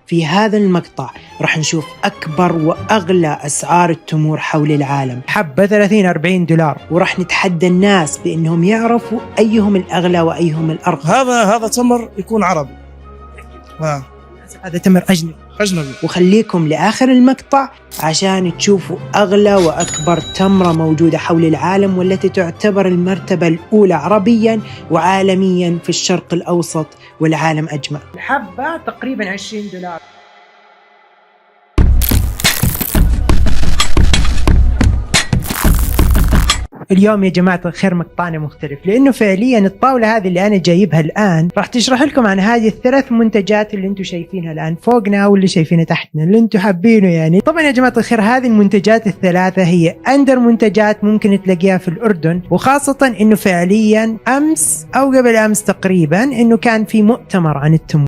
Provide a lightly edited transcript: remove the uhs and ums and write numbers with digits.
في هذا المقطع راح نشوف أكبر وأغلى أسعار التمور حول العالم، حبة 30-40 دولار، وراح نتحدى الناس بأنهم يعرفوا أيهم الأغلى وأيهم الأرخص. هذا تمر يكون عربي، هذا تمر أجنبي. وخليكم لآخر المقطع عشان تشوفوا أغلى وأكبر تمرة موجودة حول العالم، والتي تعتبر المرتبة الأولى عربيا وعالميا في الشرق الأوسط والعالم أجمع. الحبة تقريبا 20 دولار. اليوم يا جماعة الخير مقطعنا مختلف، لأنه فعليا الطاولة هذه اللي أنا جايبها الآن راح تشرح لكم عن هذه الثلاث منتجات اللي انتم شايفينها الآن فوقنا واللي شايفينها تحتنا اللي انتم حابينه. يعني طبعا يا جماعة الخير هذه المنتجات الثلاثة هي أندر منتجات ممكن تلاقيها في الأردن، وخاصة إنه فعليا أمس أو قبل أمس تقريبا إنه كان في مؤتمر عن التمور،